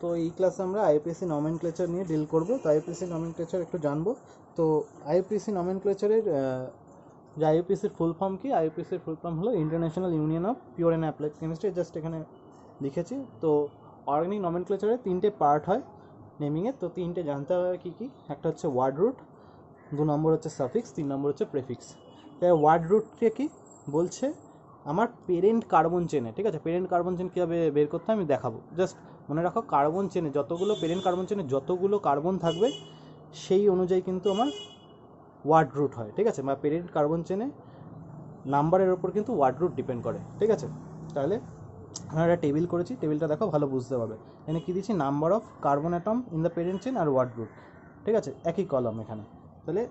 তো এই ক্লাসে আমরা আইপিএসসি নমেনক্লেচার নিয়ে ডিল করব। তো আইপিএসসি নমেনক্লেচার একটু জানবো। তো আইপিএসসি নমেনক্লেচারের যে আইপিএসসির ফুল ফর্ম কি? আইপিএসসির ফুল ফর্ম হলো international union of pure and applied chemistry, just এখানে লিখেছি। তো অর্গানিক নমেনক্লেচারের 3টে পার্ট হয় নেমিংয়ের। তো 3টে জানতে হবে কী কী। একটা হচ্ছে ওয়ার্ড রুট, 2 নম্বর হচ্ছে সাফিক্স, 3 নম্বর হচ্ছে প্রেফিক্স। তাই ওয়ার্ড রুটকে কি বলছে? আমার পেরেন্ট কার্বন চেনে, ঠিক আছে? পেরেন্ট কার্বন চেন কীভাবে বের করতে আমি দেখাবো। জাস্ট মনে রাখো, কার্বন চেনে যতগুলো পেরেন্ট কার্বন চেনে যতগুলো কার্বন থাকবে সেই অনুযায়ী কিন্তু আমার ওয়ার্ড রুট হয়, ঠিক আছে? বা পেরেন্ট কার্বন চেনে নাম্বারের ওপর কিন্তু ওয়ার্ড রুট ডিপেন্ড করে, ঠিক আছে? তাহলে আমরা একটা টেবিল করেছি, টেবিলটা দেখো ভালো বুঝতে পারবে। এখানে কী দিচ্ছি? Number of carbon atom in the parent chain আর ওয়ার্ড রুট, ঠিক আছে? একই কলম এখানে। তাহলে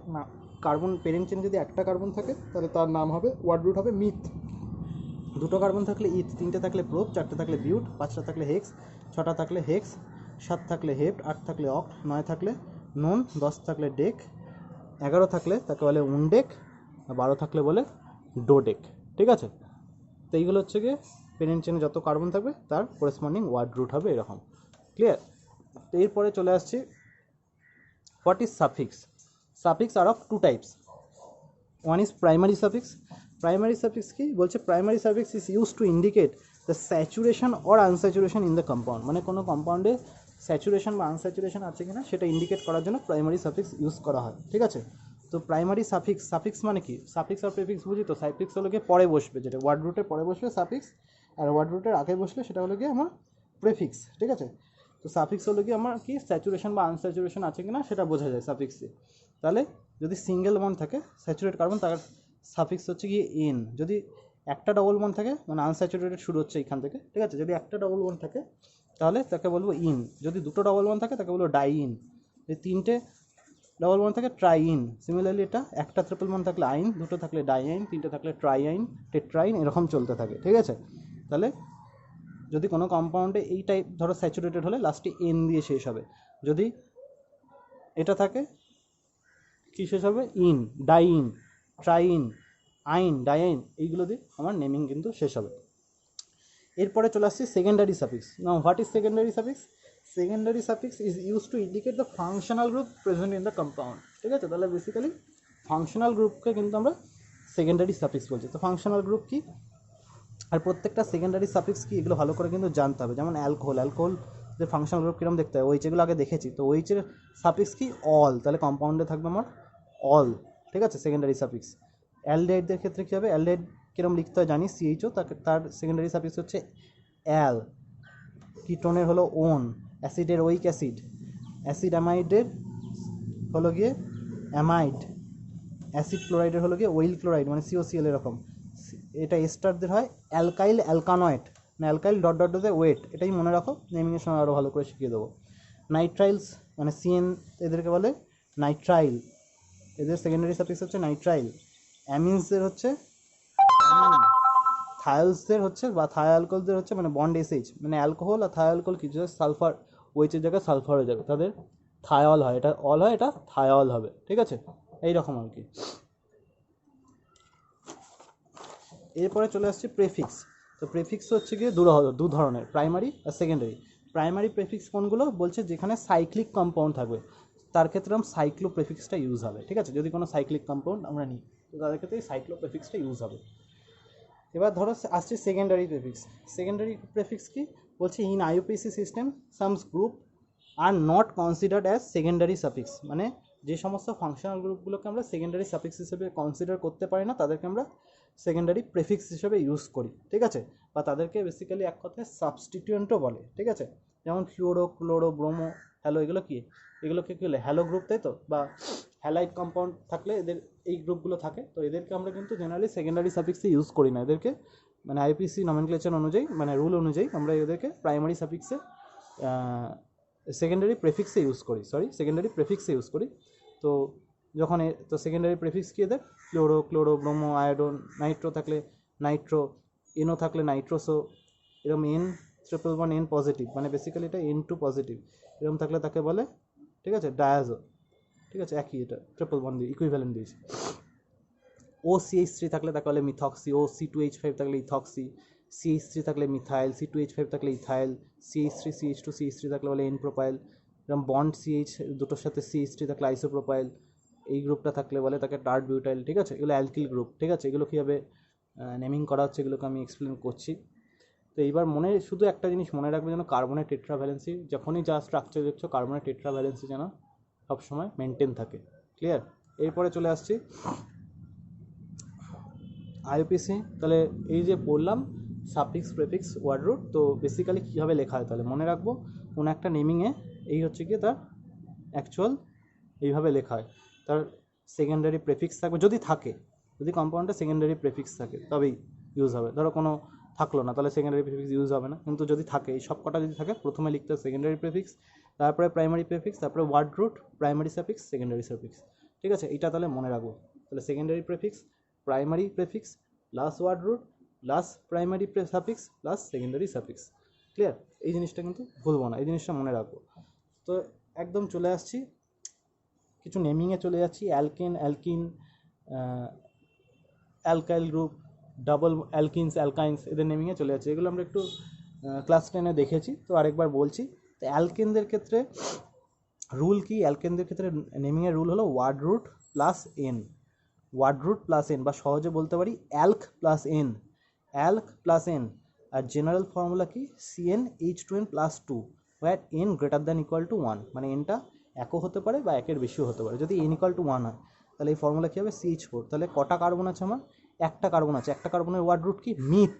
কার্বন পেরেন্ট চেন যদি একটা কার্বন থাকে তাহলে তার নাম হবে ওয়ার্ড রুট হবে মিথ, 2টো কার্বন থাকলে ইথ, 3টে থাকলে প্রোপ, 4টে থাকলে বিউট, 5টা থাকলে হেক্স, 6টা থাকলে হেক্স, 7 থাকলে হেপ্ট, 8 থাকলে অক্ট, 9 থাকলে নোন, 10 থাকলে ডেক, 11 থাকলে তাকে বলে উনডেক, আর 12 থাকলে বলে ডোডেক, ঠিক আছে? তো এইগুলো হচ্ছে গিয়ে পেরেন্ট চেনে যত কার্বন থাকবে তার করেসপন্ডিং ওয়ার্ড রুট হবে এরকম। ক্লিয়ার? তো এরপরে চলে আসছি what is suffix. Suffix are of 2 types. One is primary suffix. Primary suffix কি বলছে? Primary suffix is use to indicate the saturation or unsaturation in the compound. মানে কোনো কম্পাউন্ডে স্যাচুরেশন বা আনস্যাচুরেশন আছে কিনা সেটা ইন্ডিকেট করার জন্য প্রাইমারি সাফিক্স ইউজ করা হয়, ঠিক আছে? তো প্রাইমারি সাফিক্স, সাফিক্স মানে কি? সাফিক্স আর প্রিফিক্স বুঝি তো। সাফিক্স হলো গিয়ে পরে বসবে, যেটা ওয়ার্ড রুটের পরে বসবে সাফিক্স, আর ওয়ার্ড রুটের আগে বসলে সেটা হলো গিয়ে আমার প্রিফিক্স, ঠিক আছে? তো সাফিক্স হলো গিয়ে আমার কি স্যাচুরেশন বা আনস্যাচুরেশন আছে কিনা সেটা বোঝা যায় সাফিক্সে। তাহলে যদি সিঙ্গেল বন্ড থাকে স্যাচুরেট কার্বন, তার সাফিক্স হচ্ছে গিয়ে এন। যদি একটা ডবল বন্ড থাকে, মানে আনস্যাচুরেটেড শুরু হচ্ছে এখান থেকে, ঠিক আছে? যদি একটা ডবল বন্ড থাকে তাহলে তাকে বলবো ইন। যদি 2টো ডবল বন্ড থাকে তাকে বলবো ডাইইন। যদি 3টে ডবল বন্ড থাকে ট্রাইইন। সিমিলারলি এটা একটা ট্রিপল বন্ড থাকলে আইন, 2টো থাকলে ডাইআইন, 3টে থাকলে ট্রাইআইন, টেট্রাইন, এরকম চলতে থাকে, ঠিক আছে? তাহলে যদি কোনো কম্পাউন্ডে এই টাইপ ধরো স্যাচুরেটেড হলে লাস্টে এন দিয়ে শেষ হবে। যদি এটা থাকে কী শেষ হবে? ইন, ডাইইন, ট্রাইইন, আইন, ডাইআইন, এইগুলো দিয়ে আমার নেমিং কিন্তু শেষ হবে। এরপরে চলে আসছি secondary suffix. Now what is secondary suffix? Secondary suffix is use to indicate the functional group present in the compound, ঠিক আছে? তাহলে বেসিক্যালি ফাংশনাল গ্রুপকে কিন্তু আমরা সেকেন্ডারি সাফিক্স বলছি। তো ফাংশনাল গ্রুপ কি আর প্রত্যেকটা সেকেন্ডারি সাফিক্স কি এগুলো ভালো করে কিন্তু জানতে হবে। যেমন অ্যালকোহল, অ্যালকোহল যে ফাংশনাল গ্রুপ কীরকম দেখতে হয়, ওইচ এগুলো আগে দেখেছি। তো ওইচের সাফিক্স কি? অল। তাহলে কম্পাউন্ডে থাকবে আমার অল, ঠিক আছে? Secondary suffix. অ্যালডিহাইডদের ক্ষেত্রে কী হবে? অ্যালডিহাইড কীরকম লিখতে হয় জানি, সিএইচও, তার সেকেন্ডারি সাফিক্স হচ্ছে অ্যাল। কিটোনের হলো ওন, অ্যাসিডের ওইক অ্যাসিড, অ্যাসিড অ্যামাইডের হলো গিয়ে অ্যামাইড, অ্যাসিড ক্লোরাইডের হলো গিয়ে ওইল ক্লোরাইড, মানে সিওসিএল এরকম। এটা এস্টারদের হয় অ্যালকাইল অ্যালকানয়েড, মানে অ্যালকাইল ডট ডট ডটে ওয়েট। এটাই মনে রাখো, নেমিংয়ের সময় আরও ভালো করে শিখিয়ে দেবো। নাইট্রাইলস মানে সিএন, এদেরকে বলে নাইট্রাইল, এদের সেকেন্ডারি সাফিক্স হচ্ছে নাইট্রাইল। অ্যামিনসদের হচ্ছে অ্যামিন, থায়োলসদের হচ্ছে বা থায়োঅ্যালকোহলদের হচ্ছে মানে বন্ড এসএইচ, মানে অ্যালকোহল আর থায়োঅ্যালকোহল কিছু সালফার, ওইচের জায়গায় সালফার হয়ে যাবে, তাদের থায়োল হয়। এটা অল হয়, এটা থায়োল হবে, ঠিক আছে? এইরকম আর কি। এরপরে চলে আসছে প্রেফিক্স। তো প্রেফিক্স হচ্ছে গিয়ে দু ধরনের, প্রাইমারি আর সেকেন্ডারি। প্রাইমারি প্রেফিক্স কোনগুলো বলছে? যেখানে সাইক্লিক কম্পাউন্ড থাকবে তার ক্ষেত্রে আমরা সাইক্লো প্রেফিক্সটা ইউজ হবে, ঠিক আছে? যদি কোনো সাইক্লিক কম্পাউন্ড আমরা নিই তো তাদের ক্ষেত্রে এই সাইক্লো প্রেফিক্সটা ইউজ হবে। এবার ধরো আসছে সেকেন্ডারি প্রেফিক্স। সেকেন্ডারি প্রেফিক্স কি বলছে? In IUPAC system some group are not considered as secondary suffix. মানে যে সমস্ত ফাংশনাল গ্রুপগুলোকে আমরা সেকেন্ডারি সাফিক্স হিসেবে কনসিডার করতে পারি না তাদেরকে আমরা সেকেন্ডারি প্রেফিক্স হিসেবে ইউজ করি, ঠিক আছে? বা তাদেরকে বেসিক্যালি এক কথায় সাবস্টিটিউয়েন্টও বলে, ঠিক আছে? যেমন ফ্লুরো, ক্লোরো, ব্রোমো, হ্যালো, এগুলো কি? এগুলোকে কী বলে? হ্যালো গ্রুপ, তাই তো? বা হ্যালাইড কম্পাউন্ড থাকলে এদের এই গ্রুপগুলো থাকে, তো এদেরকে আমরা কিন্তু জেনারেলি সেকেন্ডারি সাফিক্সে ইউজ করি না। এদেরকে মানে আইপিসি নমেনক্লেচার অনুযায়ী, মানে রুল অনুযায়ী আমরা এদেরকে প্রাইমারি সাফিক্সে সেকেন্ডারি প্রেফিক্সে ইউজ করি, সেকেন্ডারি প্রেফিক্সে ইউজ করি। তো যখন তো সেকেন্ডারি প্রেফিক্স কি এদের? ক্লোরো, ক্লোরো, ব্রোমো, আয়োডন, নাইট্রো থাকলে নাইট্রো, এনও থাকলে নাইট্রোসো, এরকম N triple one N positive, মানে বেসিক্যালি এটা এন টু পজিটিভ, এরকম থাকলে তাকে বলে, ঠিক আছে, ডায়াজো, ঠিক আছে? একই, এটা ট্রিপল ওয়ান দিয়ে ইকুইভ্যালেন্ট দিয়েছে। OCH3 থাকলে তাকে বলে মিথক্সি, OC2H5 থাকলে ইথক্সি, CH3 থাকলে মিথাইল, C2H5 থাকলে ইথাইল, CH3 CH2 CH3 থাকলে বলে এন প্রোপাইল। যেমন বন্ড CH দুটোর সাথে CH3 থাকলে আইসোপ্রোপাইল, এই গ্রুপটা থাকলে বলে তাকে টার্ট বিউটাইল। ঠিক আছে, এগুলো অ্যালকিল গ্রুপ। ঠিক আছে, এগুলো কীভাবে নেমিং করা হচ্ছে এগুলোকে আমি এক্সপ্লেন করছি। তো এইবার মনে শুধু একটা জিনিস মনে রাখবে, যেন কার্বনের টেট্রাভ্যালেন্সি যখনই যা স্ট্রাকচার দেখছো কার্বনের টেট্রাভ্যালেন্সি যেন সবসময় মেনটেন থাকে। ক্লিয়ার? এরপরে চলে আসছি আইইউপিএসি। তাহলে এই যে বললাম সাফিক্স প্রেফিক্স ওয়ার্ড রুট, তো বেসিক্যালি কীভাবে লেখা হয় তাহলে মনে রাখবো, কোনো একটা নেমিংয়ে এই হচ্ছে কি তার অ্যাকচুয়াল এইভাবে লেখা হয়। তার সেকেন্ডারি প্রেফিক্স থাকবে যদি থাকে, যদি কম্পাউন্ডে সেকেন্ডারি প্রেফিক্স থাকে তবেই ইউজ হবে। ধরো কোনো থাকলো না তাহলে সেকেন্ডারি প্রেফিক্স ইউজ হবে না, কিন্তু যদি থাকে এই সব কটা যদি থাকে প্রথমে লিখতে হবে সেকেন্ডারি প্রেফিক্স, তারপরে প্রাইমারি প্রেফিক্স, তারপরে word root, primary suffix, secondary suffix. ঠিক আছে, এটা তাহলে মনে রাখবো। তাহলে secondary prefix, primary prefix plus word root plus primary suffix plus secondary suffix. Clear? এই জিনিসটা কিন্তু ভুলবো না, এই জিনিসটা মনে রাখবো। তো একদম চলে আসছি কিছু নেমিংয়ে চলে যাচ্ছি। Alkane, alkene, alkyl group, double alkenes, alkynes, এদের নেমিংয়ে চলে যাচ্ছে। এগুলো আমরা একটু ক্লাস 10-এ দেখেছি, তো আরেকবার বলছি। তো অ্যালকেনদের ক্ষেত্রে রুল কি? অ্যালকেনদের ক্ষেত্রে নেমিংয়ের রুল হলো word root plus ane, word root plus ane, বা সহজে বলতে পারি alk plus ane, alk plus ane. আর জেনারেল ফর্মুলা কি? CnH2n plus 2, where n greater than equal to 1, মানে এনটা একও হতে পারে বা একের বেশিও হতে পারে। যদি এন ইকুয়াল টু 1 হয় তাহলে এই ফর্মুলা কী হবে? CH4। তাহলে কটা কার্বন আছে আমার? একটা কার্বন আছে। একটা কার্বনের ওয়ার্ড রুট কি? মিথ,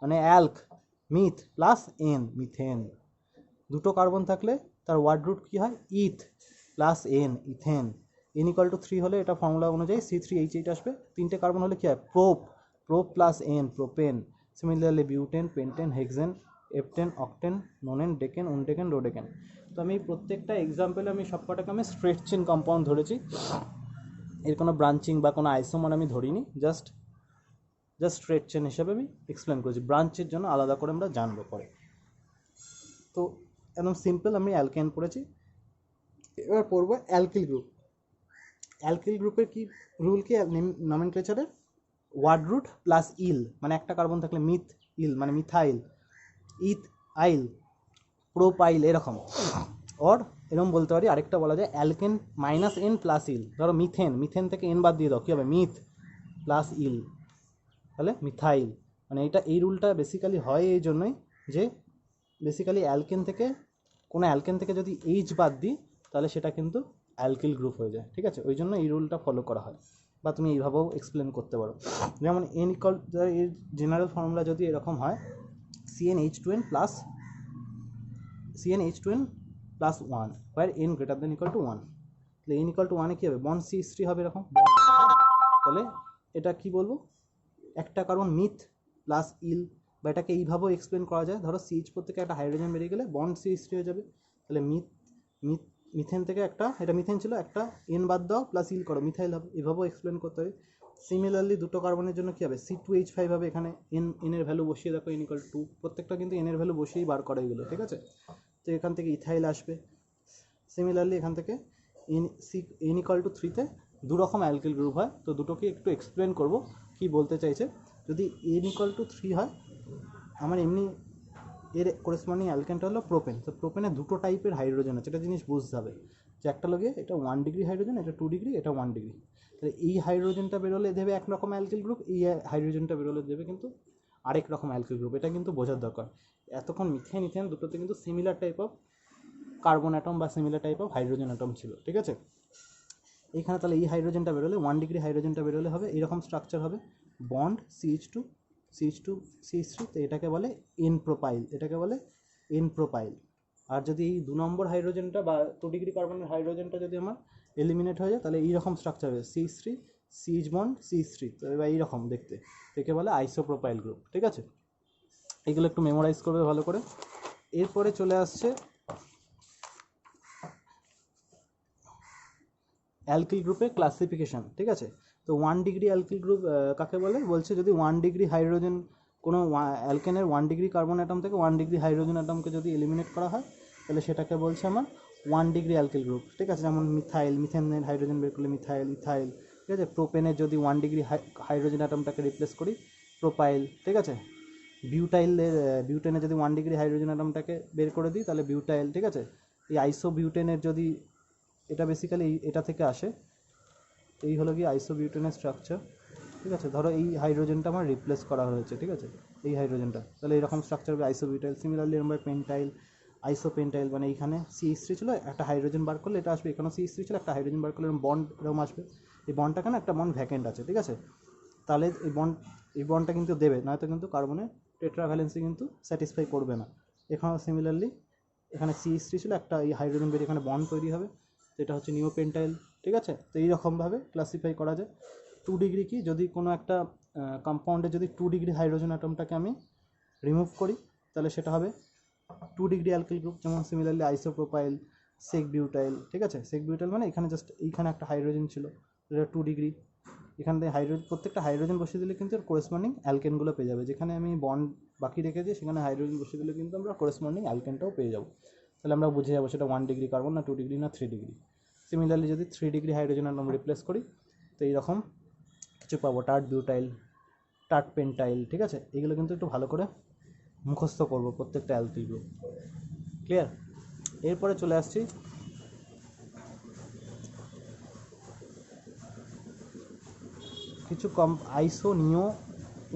মানে alk, meth plus ane, methane. দুটো কার্বন থাকলে তার ওয়ার্ড রুট কী হয়? Eth plus ane, ethane. N equal to 3 হলে এটা ফর্মুলা অনুযায়ী C3H8 আসবে। তিনটে কার্বন হলে কী হয়? Prop, prop plus ane, propane. Similarly butane, pentane, hexane, heptane, octane, nonane, decane, undecane, dodecane. তো আমি প্রত্যেকটা এক্সাম্পলে আমি সবকটাকে আমি স্ট্রেট চেন কম্পাউন্ড ধরেছি, এর কোনো ব্রাঞ্চিং বা কোনো আইসোমার আমি ধরিনি, জাস্ট স্ট্রেট চেন হিসেবে আমি এক্সপ্লেন করেছি। ব্রাঞ্চের জন্য আলাদা করে আমরা জানবো পরে। তো একদম সিম্পল আমি অ্যালকেন পড়েছি, এবার পড়বো অ্যালকিল গ্রুপ। অ্যালকিল গ্রুপের কি রুল কি নমেনক্লেচারের? ওয়ার্ড রুট প্লাস ইল, মানে একটা কার্বন থাকলে মিথ ইল মানে মিথাইল, ইথ আইল, প্রোপাইল, এরকম। ওর এরকম বলতে পারি আরেকটা বলা যায় অ্যালকেন মাইনাস এন প্লাস ইল। ধরো মিথেন, মিথেন থেকে এন বাদ দিয়ে দাও, কী হবে? মিথ প্লাস ইল, তাহলে মিথাইল। মানে এটা এই রুলটা বেসিক্যালি হয় এই জন্যই যে বেসিক্যালি অ্যালকেন থেকে কোনো অ্যালকেন থেকে যদি এইচ বাদ দিই তাহলে সেটা কিন্তু অ্যালকিল গ্রুপ হয়ে যায়। ঠিক আছে, ওই জন্য এই রুলটা ফলো করা হয়, বা তুমি এইভাবেও এক্সপ্লেন করতে পারো। যেমন এন ইকুয়াল, এর জেনারেল ফর্মুলা যদি এরকম হয় CnH2n plus plus 1, where N greater than equal to 1। তাহলে এন ইকুয়াল টু 1-এ কী হবে? বন্ড CH3 হবে এরকম। তাহলে এটা কি বলবো? একটা কার্বন মিথ প্লাস ইল, বা এটাকে এইভাবেও এক্সপ্লেন করা যায়। ধরো CH4 থেকে একটা হাইড্রোজেন বেরিয়ে গেলে বন্ড CH3 হয়ে যাবে। তাহলে মিথেন থেকে একটা, এটা মিথেন ছিল, একটা এন বাদ দাও প্লাস ইল করো, মিথাইল হবে। এভাবেও এক্সপ্লেন করতে হবে। সিমিলারলি দুটো কার্বনের জন্য কী হবে? C2H5 হবে। এখানে এনের ভ্যালু বসিয়ে দেখো, এন ইকুয়াল টু, প্রত্যেকটা কিন্তু এনের ভ্যালু বসিয়েই বার করা এগুলো। ঠিক আছে, তো এখান থেকে ইথাইল আসবে। সিমিলারলি এখান থেকে এন ইকুয়াল টু 3-তে দুরকম অ্যালকিল গ্রুপ হয়। তো দুটোকে একটু এক্সপ্লেন করব কি বলতে চাইছে। যদি এন ইকুয়াল টু 3 হয়, আমার এমনি এর করেসপন্ডিং অ্যালকেনটা হলো প্রোপেন। তো প্রোপেনে দুটো টাইপের হাইড্রোজেন আছে, এটা জিনিস বুঝতে হবে যে একটা লগে এটা 1 ডিগ্রি হাইড্রোজেন, এটা 2 ডিগ্রি, এটা 1 ডিগ্রি। তাহলে এই হাইড্রোজেনটা বেরোলে দেবে একরকম অ্যালকিল গ্রুপ, এই হাইড্রোজেনটা বেরোলে দেবে কিন্তু আরেক রকম অ্যালকিল গ্রুপ। এটা কিন্তু বোঝার দরকার। এতক্ষণ মিথেন ইথেন দুটোতে কিন্তু similar type of carbon atom বা similar type of hydrogen atom ছিল। ঠিক আছে, এইখানে তাহলে এই হাইড্রোজেনটা বেরোলে 1 ডিগ্রি হাইড্রোজেনটা বেরোলে হবে এইরকম স্ট্রাকচার হবে, বন্ড CH2 CH3, তো এটাকে বলে এন প্রোপাইল, এটাকে বলে এন প্রোপাইল। আর যদি এই 2 নম্বর হাইড্রোজেনটা বা 2 ডিগ্রি কার্বনের হাইড্রোজেনটা যদি আমার এলিমিনেট হয়ে যায় তাহলে এইরকম স্ট্রাকচার হবে, CH3 CH বন্ড CH3, তো এবার এইরকম দেখতে, একে বলে আইসোপ্রোপাইল গ্রুপ। ঠিক আছে, এগুলো একটু মেমোরাইজ করবে ভালো করে। এরপরে চলে আসছে অ্যালকিল গ্রুপের ক্লাসিফিকেশন। ঠিক আছে, তো 1 ডিগ্রি অ্যালকিল গ্রুপ কাকে বলে? বলছে যদি 1 ডিগ্রি হাইড্রোজেন, কোনো অ্যালকেনের 1 ডিগ্রি কার্বন অ্যাটম থেকে 1 ডিগ্রি হাইড্রোজেন অ্যাটমকে যদি এলিমিনেট করা হয় তাহলে সেটাকে বলছে আমার 1 ডিগ্রি অ্যালকিল গ্রুপ। ঠিক আছে, যেমন মিথাইল, মিথেনের হাইড্রোজেন বের করলে মিথাইল, ইথাইল। ঠিক আছে, প্রোপেনের যদি 1 ডিগ্রি হাইড্রোজেন অ্যাটমটাকে রিপ্লেস করি প্রোপাইল। ঠিক আছে, বিউটেনের যদি 1 ডিগ্রি হাইড্রোজেন অ্যাটমটাকে বের করে দিই তাহলে বিউটাইল, ঠিক আছে। এই আইসোবিউটেনের যদি এটা বেসিক্যালি এটা থেকে আসে, এই হলো কি আইসোবিউটেনের স্ট্রাকচার, ঠিক আছে। ধরো এই হাইড্রোজেনটা আমার রিপ্লেস করা হয়েছে, ঠিক আছে, এই হাইড্রোজেনটা, তাহলে এরকম স্ট্রাকচার হবে আইসোবিউটাইল। সিমিলারলি আমরা পেন্টাইল, আইসোপেন্টাইল, মানে এইখানে CH3 ছিল, একটা হাইড্রোজেন বার করলে এটা আসবে, এখানে CH3 ছিল, একটা হাইড্রোজেন বার করলে এরকম বন্ড এরকম আসবে। এই বন্ডটা কেন, একটা বন্ড ভ্যাকেন্ট আছে, ঠিক আছে, তাহলে এই বন্ডটা কিন্তু দেবে, নয়তো কিন্তু কার্বনের টেট্রাভ্যালেন্সি কিন্তু স্যাটিসফাই করবে না। এখানেও সিমিলারলি এখানে CH3 ছিল, একটা এই হাইড্রোজেন বেরিয়ে এখানে বন্ড তৈরি হবে, তো এটা হচ্ছে নিওপেন্টাইল, ঠিক আছে। তো এইরকমভাবে ক্লাসিফাই করা যায়। 2 ডিগ্রি কি, যদি কোনো একটা কম্পাউন্ডে যদি 2 ডিগ্রি হাইড্রোজেন অ্যাটমটাকে আমি রিমুভ করি তাহলে সেটা হবে 2 ডিগ্রি অ্যালকিল গ্রুপ, যেমন সিমিলারলি আইসোপ্রোপাইল, সেক বিউটাইল, ঠিক আছে। সেক বিউটাইল মানে এখানে জাস্ট এইখানে একটা হাইড্রোজেন ছিল, এটা 2 ডিগ্রি, এখান থেকে প্রত্যেকটা হাইড্রোজেন বসিয়ে দিলে কিন্তু এর কোরেসপন্ডিং অ্যালকেনগুলো পেয়ে যাবে, যেখানে আমি বন্ড বাকি রেখে দিই সেখানে হাইড্রোজেন বসিয়ে দিলে কিন্তু আমরা কোরেসপন্ডিং অ্যালকেনটাও পেয়ে যাবো। তাহলে আমরা বুঝে যাবো সেটা 1 ডিগ্রি কার্বন না 2 ডিগ্রি না 3 ডিগ্রি। সিমিলারলি যদি 3 ডিগ্রি হাইড্রোজেন অ্যাটম রিপ্লেস করি তো এইরকম কিছু পাবো, টার্ট বিউটাইল, টার্ট পেন্টাইল, ঠিক আছে। এগুলো কিন্তু একটু ভালো করে মুখস্থ করবো প্রত্যেকটা অ্যালকিল গ্রুপ, ক্লিয়ার। এরপরে চলে আসছি কিছু আইসো, নিও,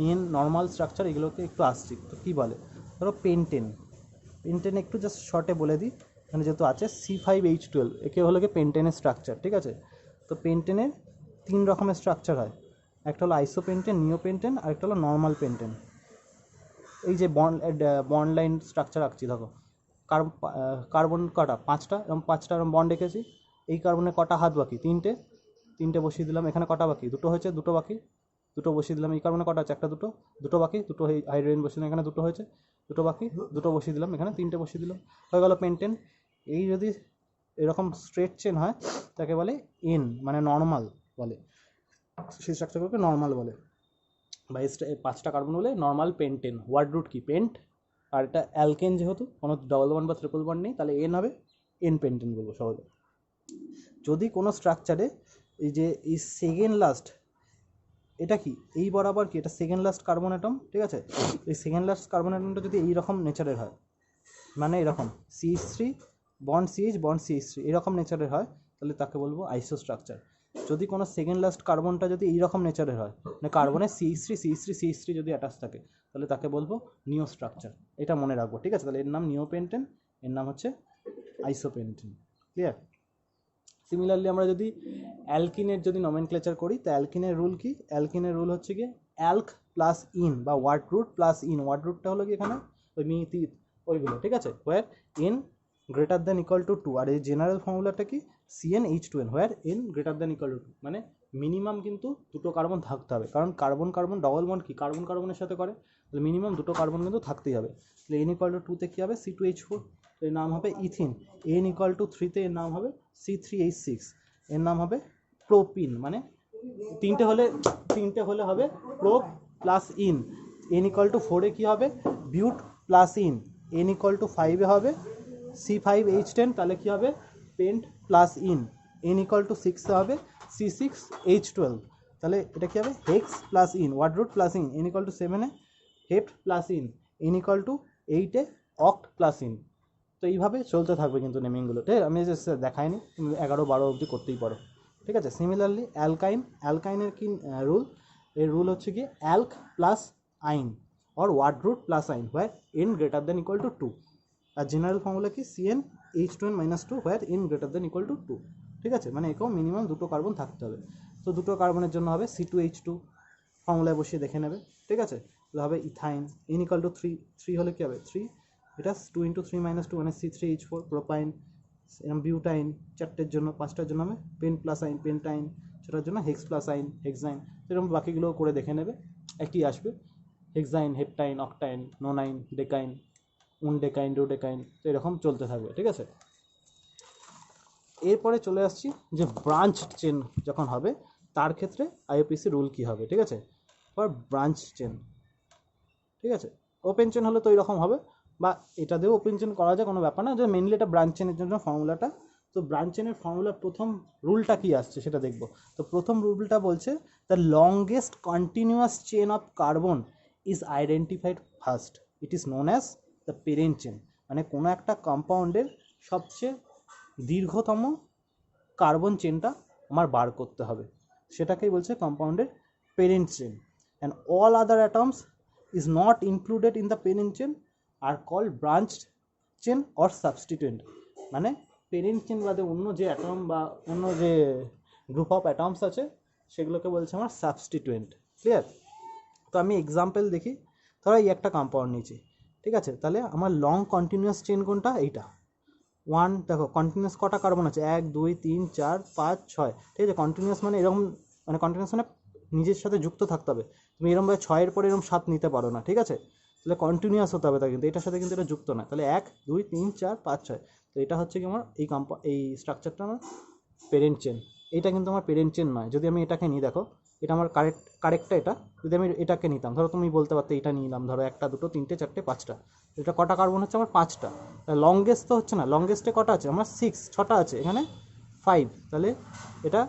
এন, নর্মাল স্ট্রাকচার, এগুলোকে একটু আসছি। তো কী বলে, ধরো পেন্টেন একটু জাস্ট শর্টে বলে দিই, এখানে যেহেতু আছে C5H12, একে হলো কি পেন্টেনের স্ট্রাকচার, ঠিক আছে। তো পেন্টেনের 3 রকমের স্ট্রাকচার হয়, একটা হলো আইসোপেন্টেন, নিওপেন্টেন, আর একটা হলো নর্মাল পেন্টেন। এই যে বন্ড লাইন স্ট্রাকচার আঁকছি, দেখো কার্বন কটা, 5টা, এরকম 5টা এরকম বন্ড রেখেছি। এই কার্বনে কটা হাত বাকি, 3টে বসিয়ে দিলাম। এখানে কটা বাকি, 2টো হয়েছে, 2টো বাকি, 2টো বসিয়ে দিলাম। এই কার্বনে কটা আছে, একটা, 2টো বাকি, 2টো হাইড্রোজেন বসিয়ে দিলাম, এখানে 2টো হয়েছে, 2টো বাকি, 2টো বসিয়ে দিলাম, এখানে 3টে বসিয়ে দিলাম, হয়ে গেল পেন্টেন। এই যদি এরকম স্ট্রেট চেন হয় তাকে বলে এন, মানে নর্মাল বলে, সেই স্ট্রাকচারগুলোকে নর্মাল বলে, বা 5টা কার্বন বলে নর্মাল পেন্টেন। ওয়ার্ড রুট কি, পেন্ট, আর এটা অ্যালকেন, যেহেতু কোনো ডবল বন্ড বা ট্রিপল বন্ড নেই তাহলে এন হবে, এন পেন্টেন বলবো সহজে। যদি কোনো স্ট্রাকচারে এই যে এই সেকেন্ড লাস্ট, এটা কি এই বরাবর কি, এটা সেকেন্ড লাস্ট কার্বন অ্যাটম, ঠিক আছে। এই সেকেন্ড লাস্ট কার্বন অ্যাটমটা যদি এইরকম নেচারের হয়, মানে এরকম CH3 bond CH bond CH3 এরকম নেচারের হয়, তাহলে তাকে বলবো আইসো স্ট্রাকচার। যদি কোনো সেকেন্ড লাস্ট কার্বনটা যদি এইরকম নেচারের হয়, মানে কার্বনের CH3 যদি অ্যাটাচ থাকে, তাহলে তাকে বলবো নিও স্ট্রাকচার। এটা মনে রাখবো, ঠিক আছে। তাহলে এর নাম নিওপেন্টেন, এর নাম হচ্ছে আইসোপেন্টেন, ক্লিয়ার। সিমিলারলি আমরা যদি অ্যালকিনের যদি নমেনক্লেচার করি, তো অ্যালকিনের রুল কি, অ্যালকিনের রুল হচ্ছে কি অ্যালক প্লাস ইন বা word root plus ene. Word রুটটা হলো কি এখানে ওই মিতি ওইগুলো, ঠিক আছে, where n greater than equal to 2, আর এই জেনারেল ফর্মুলাটা কি CnH2n, where n greater than equal to 2, মানে মিনিমাম কিন্তু 2টো কার্বন থাকতে হবে, কারণ কার্বন ডবল বন্ড কি কার্বনের সাথে করে, তাহলে মিনিমাম 2টো কার্বন কিন্তু থাকতেই হবে। তাহলে n ইকুয়াল টু 2তে কী হবে, C2H4, এর নাম হবে ইথিন। n ইকুয়াল টু 3তে এর নাম হবে C3H6, এর নাম হবে প্রোপিন, মানে তিনটে হলে হবে prop plus ene. n equal to 4এ কী হবে, but plus ene. n equal to 5এ হবে C5H10, তাহলে কী হবে pent plus ene. n equal to 6এ হবে C6H12, তাহলে এটা কী হবে hex plus ene, word root plus ene. n equal to 7এ hept plus ene. n equal to 8এ অক্ট প্লাস ইন। তো এইভাবে চলতে থাকবে কিন্তু নেমিংগুলো, ঠিক আছে। আমি দেখাইনি, তুমি 11-12 অবধি করতেই পারো, ঠিক আছে। সিমিলারলি অ্যালকাইনের কি রুল, এর রুল হচ্ছে কি alk plus yne or word root plus yne, where n greater than equal to 2, আর জেনারেল ফর্মুলা কি CnH2n-2, where n greater than equal to 2, ঠিক আছে। মানে একেও মিনিমাম 2টো কার্বন থাকতে হবে। তো 2টো কার্বনের জন্য হবে C2H2, ফর্মুলায় বসিয়ে দেখে নেবে, ঠিক আছে। তাহলে হবে ইথাইন, n ইকুয়াল টু 3 হলে কী হবে 3, এটা 2 × 3 - 2 মানে C3H4, প্রোপাইন, বিউটাইন, 4টের জন্য, 5টার জন্য হবে পেন প্লাস আইন, পেন্টাইন, 6টার জন্য হেক্স প্লাস আইন, হেক্সাইন। এরকম বাকিগুলো করে দেখে নেবে, একই আসবে, হেক্সাইন, হেপটাইন, অক্টাইন, নোনাইন, ডেকাইন, উনডেকাইন, ডোডেকাইন, তো এরকম চলতে থাকবে, ঠিক আছে। এরপরে চলে আসছি যে ব্রাঞ্চ চেন যখন হবে তার ক্ষেত্রে IUPAC রুল কী হবে, ঠিক আছে। ফর ব্রাঞ্চ চেন, ঠিক আছে, ওপেন চেন হলে তো এরকম হবে, বা এটা দিয়েও ওপেন চেন করা যায়, কোনো ব্যাপার না, যে মেনলি এটা ব্রাঞ্চ চেনের জন্য ফর্মুলাটা। তো ব্রাঞ্চ চেনের ফর্মুলার প্রথম রুলটা কী আসছে সেটা দেখব। তো প্রথম রুলটা বলছে the longest continuous chain of carbon is identified first, it is known as the parent chain. মানে কোনো একটা কম্পাউন্ডের সবচেয়ে দীর্ঘতম কার্বন চেনটা আমার বার করতে হবে, সেটাকেই বলছে কম্পাউন্ডের parent chain. And all other atoms is not included in the parent chain are called branched chain or substituent. মানে প্যারেন্ট চেন বাদে অন্য যে অ্যাটম বা অন্য যে গ্রুপ অফ অ্যাটমস আছে সেগুলোকে বলছে আমার সাবস্টিটুয়েন্ট। ক্লিয়ার? তো আমি এক্সাম্পল দেখি, ধরো এই একটা কম্পাউন্ড নিয়েছি, ঠিক আছে? তাহলে আমার লং কন্টিনিউয়াস চেন কোনটা? এইটা। ওয়ান, দেখো কন্টিনিউয়াস কটা কার্বন আছে? 1 2 3 4 5 6, ঠিক আছে? কন্টিনিউয়াস মানে এরকম, মানে কন্টিনিউয়াস মানে নিজের সাথে যুক্ত থাকতে হবে। তুমি এরকমভাবে 6-এর পরে এরকম 7 নিতে পারো না, ঠিক আছে? তাহলে কন্টিনিউয়াস হতে হবে তা, কিন্তু এটার সাথে কিন্তু এটা যুক্ত না। তাহলে 1 2 3 4 5 6, তো এটা হচ্ছে কি আমার এই স্ট্রাকচারটা আমার প্যারেন্ট চেন। এটা কিন্তু আমার প্যারেন্ট চেন নয়। যদি আমি এটাকে নিই, দেখো এটা আমার কারেক্টটা এটা। যদি আমি এটাকে নিতাম, ধরো তুমি বলতে পারতে এটা নিলাম, ধরো 1 2 3 4 5টা, এটা কটা কার্বন হচ্ছে আমার? 5টা। লংগেস্ট তো হচ্ছে না, লংগেস্টে কটা আছে আমার? 6টা আছে, এখানে 5। তাহলে এটা